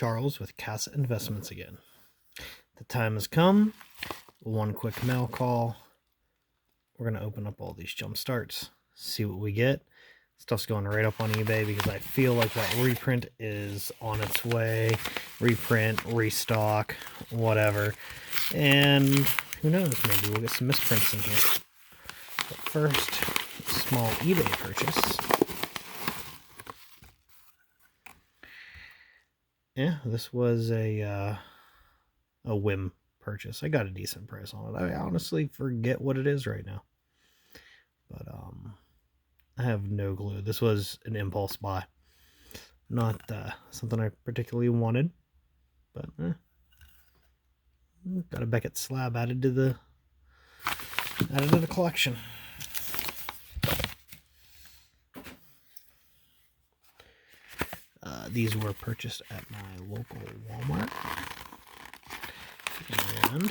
Charles with Casa Investments again. The time has come. One quick mail call. We're going to open up all these Jumpstarts, see what we get. Stuff's going right up on eBay because I feel like that reprint is on its way. Reprint, restock, whatever. And who knows, maybe we'll get some misprints in here. But first, a small eBay purchase. Yeah, this was a whim purchase. I got a decent price on it. I honestly forget what it is right now. But I have no clue. This was an impulse buy. Not something I particularly wanted. But got a Beckett slab added to the collection. These were purchased at my local Walmart. And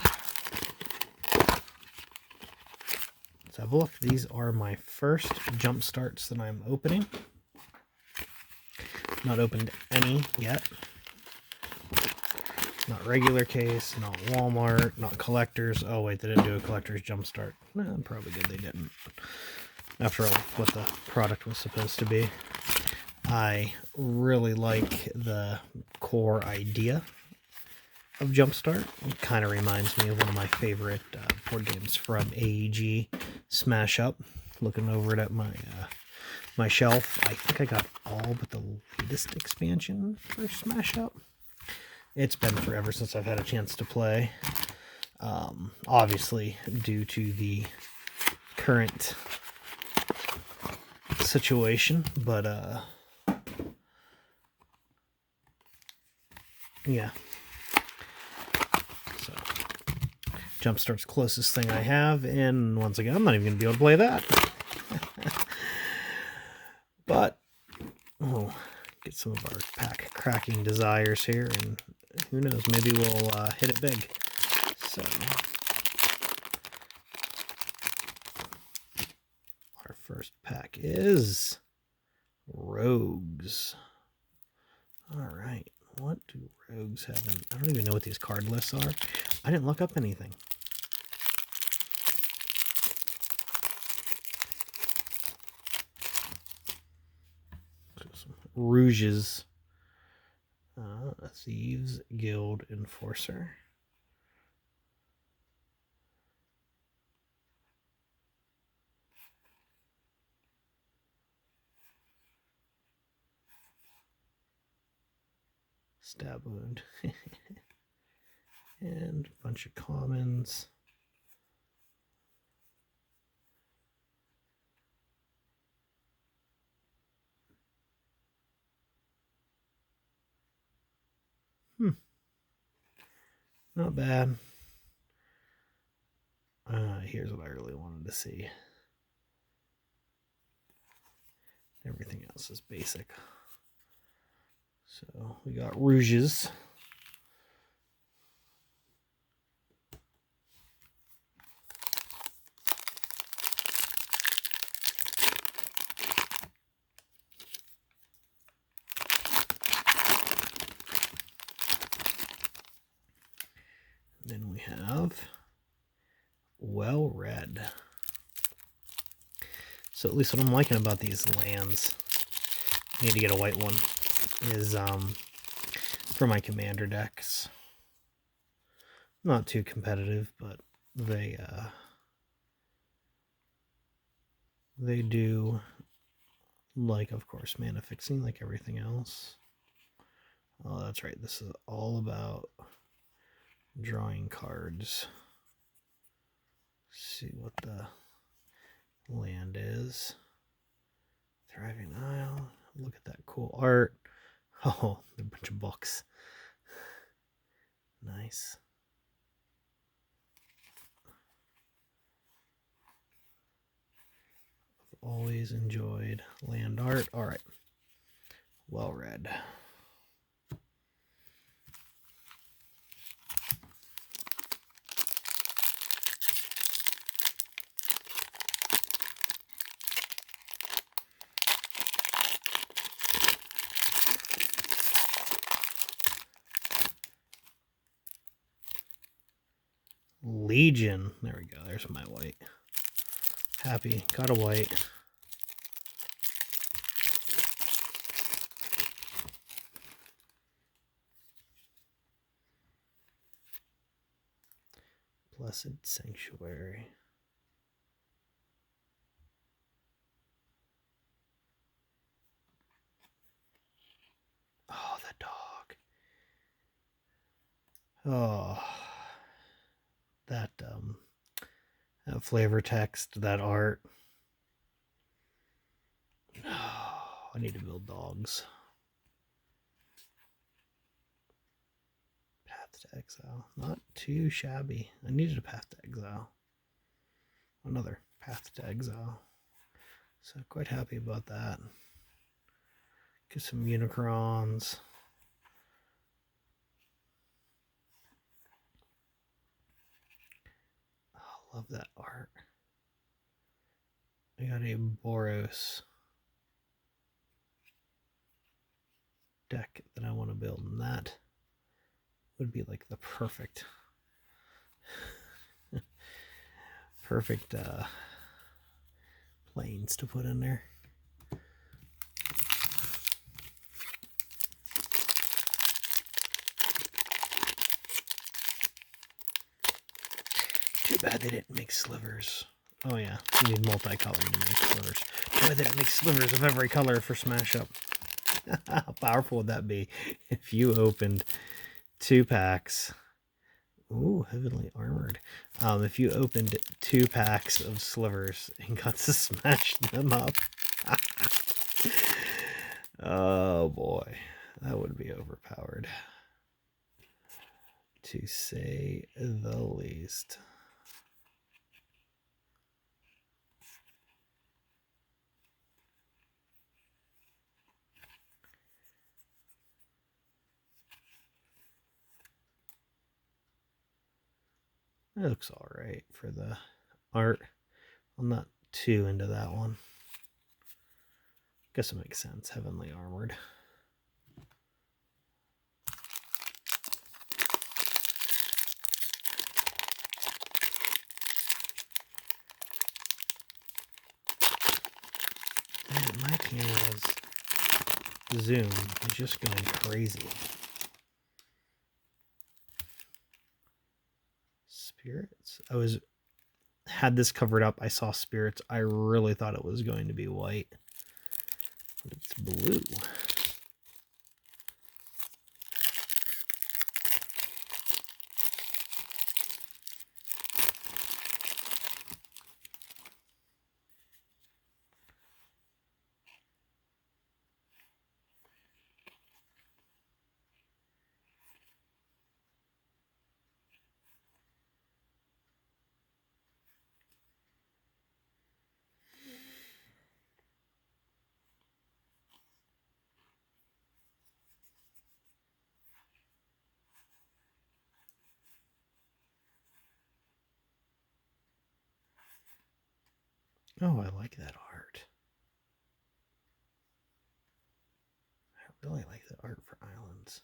let's have a look. These are my first Jumpstarts that I'm opening. Not opened any yet. Not regular case, not Walmart, not collectors. Oh wait, they didn't do a collector's Jumpstart. No, probably good they didn't. After all, what the product was supposed to be. I really like the core idea of Jumpstart. It kind of reminds me of one of my favorite board games from AEG, Smash Up. Looking over it at my shelf, I think I got all but the latest expansion for Smash Up. It's been forever since I've had a chance to play. Obviously, due to the current situation, but yeah. So, Jumpstart's closest thing I have, and once again, I'm not even going to be able to play that. But, we'll get some of our pack cracking desires here, and who knows, maybe we'll hit it big. So, our first pack is Rogues. Alright, what do Rogues have in? I don't even know what these card lists are. I didn't look up anything. Some Rouges. A Thieves Guild Enforcer. Stab Wound. And a bunch of commons. Not bad. Here's what I really wanted to see. Everything else is basic. So we got Rouges. Then we have Well Read. So at least what I'm liking about these lands, I need to get a white one, is for my commander decks. Not too competitive, but they do like, of course, mana fixing like everything else. Oh, that's right. This is all about drawing cards. Let's see what the land is. Thriving Isle. Look at that cool art. Oh, a bunch of books. Nice. I've always enjoyed land art. All right. Well read. Legion. There we go. There's my white. Happy. Got a white. Blessed Sanctuary. Oh, the dog. Oh, that flavor text, that art. Oh, I need to build dogs. Path to Exile. Not too shabby. I needed a Path to Exile. Another Path to Exile. So quite happy about that. Get some Unicrons. Oh, love that art. I got a Boros deck that I want to build, and that would be like the perfect perfect planes to put in there. Too bad they didn't make slivers. Oh yeah, you need multicolored to make slivers. Too bad they didn't make slivers of every color for Smash Up. How powerful would that be if you opened 2 packs? Ooh, heavily armored. If you opened 2 packs of slivers and got to smash them up. Oh boy, that would be overpowered, to say the least. It looks all right for the art. I'm not too into that one. Guess it makes sense. Heavenly armored. Man, my camera's zoom is just going crazy. Spirits. Had this covered up. I saw spirits. I really thought it was going to be white, but it's blue. Oh, I like that art. I really like that art for islands.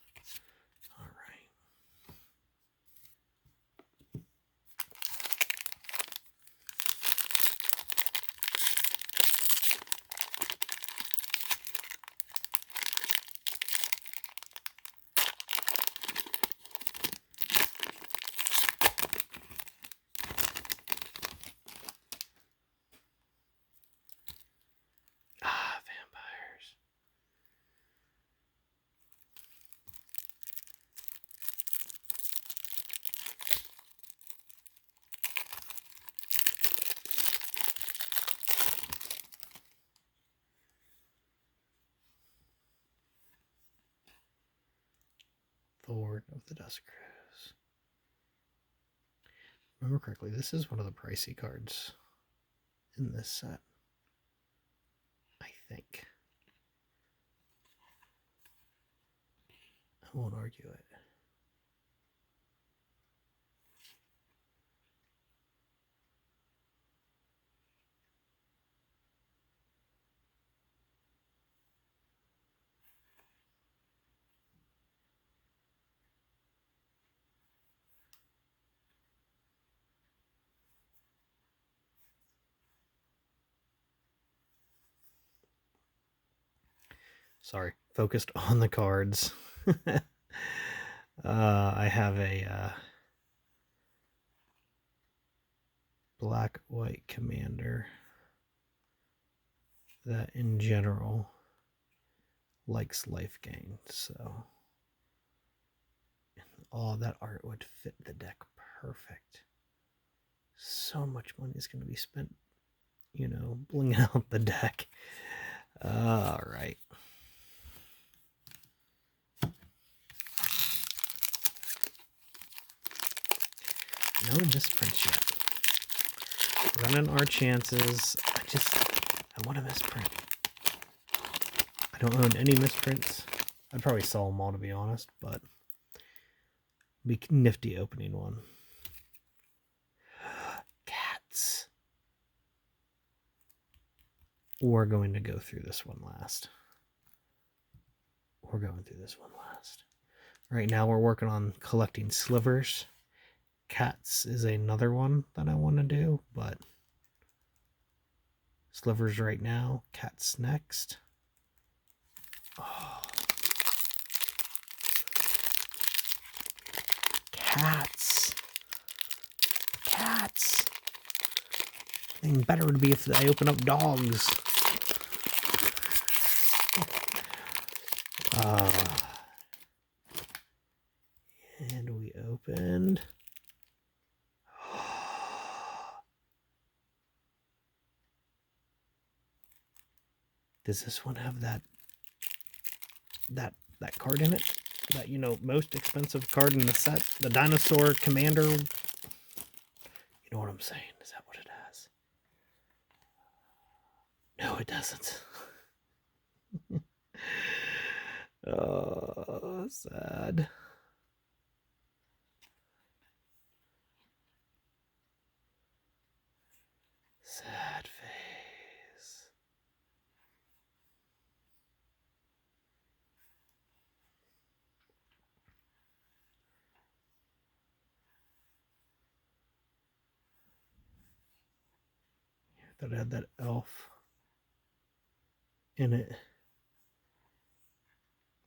All right. Ah, vampires. Lord of the Dusk Crows. Remember correctly, this is one of the pricey cards in this set, I think. I won't argue it. Sorry, focused on the cards. I have a black-white commander that in general likes life gain, so oh, that art would fit the deck perfect. So much money is going to be spent, you know, blinging out the deck. All right. No misprints yet. Running our chances. I want a misprint. I don't own any misprints. I'd probably sell them all, to be honest, but be nifty opening one. Cats. We're going to go through this one last. We're going through this one last. Right now we're working on collecting slivers. Cats is another one that I want to do, but slivers right now. Cats next. Oh. Cats. Cats. I think better would be if I open up dogs. And we opened. Does this one have that card in it? That, you know, most expensive card in the set? The Dinosaur Commander? You know what I'm saying? Is that what it has? No, it doesn't. Oh, sad. Sad face. I thought it had that elf in it.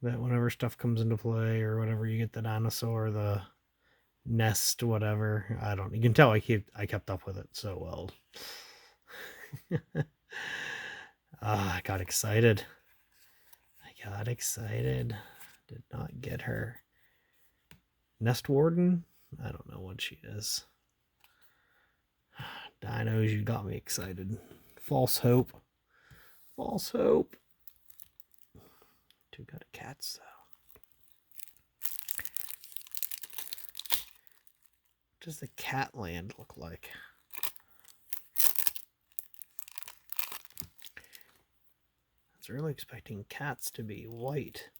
That whenever stuff comes into play or whatever, you get the dinosaur, the nest, whatever. I don't. You can tell I kept up with it so well. I got excited. Did not get her. Nest Warden? I don't know what she is. Dinos, you got me excited. False Hope. False Hope. Two got cats, though. What does the cat land look like? I was really expecting cats to be white.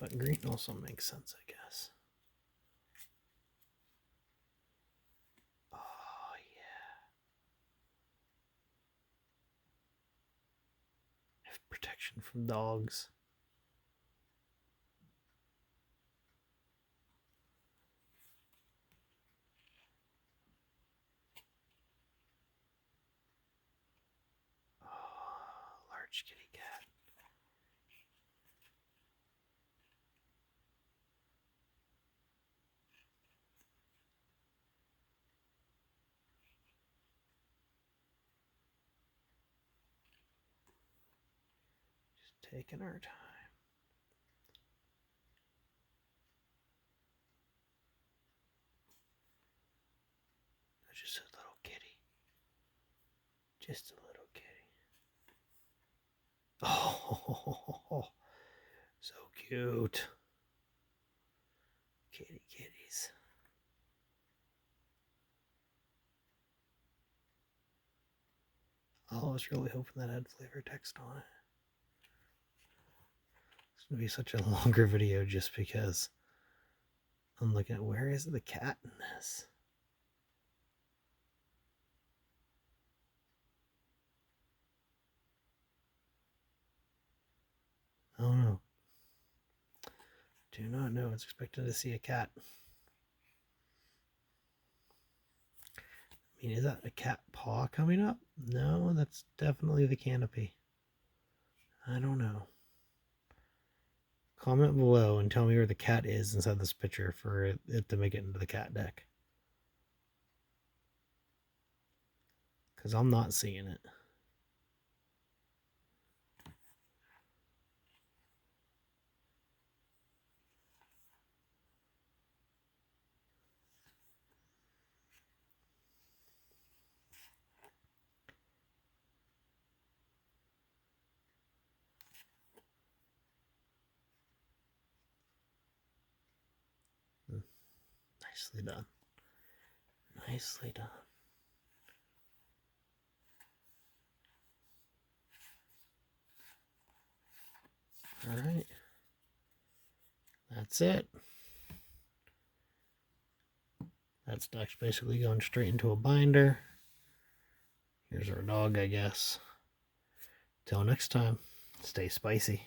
But green also makes sense, I guess. Oh, yeah. Have protection from dogs. Oh, large kitty cat. Taking our time. Just a little kitty. Just a little kitty. Oh, so cute. Kitties. Oh, I was really hoping that had flavor text on it. It's going to be such a longer video just because I'm looking at where is the cat in this? Oh no. Do not know. It's expected to see a cat. I mean, is that a cat paw coming up? No, that's definitely the canopy. I don't know. Comment below and tell me where the cat is inside this picture for it to make it into the cat deck. Because I'm not seeing it. Nicely done. Nicely done. Alright. That's it. That stack's basically going straight into a binder. Here's our dog, I guess. Till next time, stay spicy.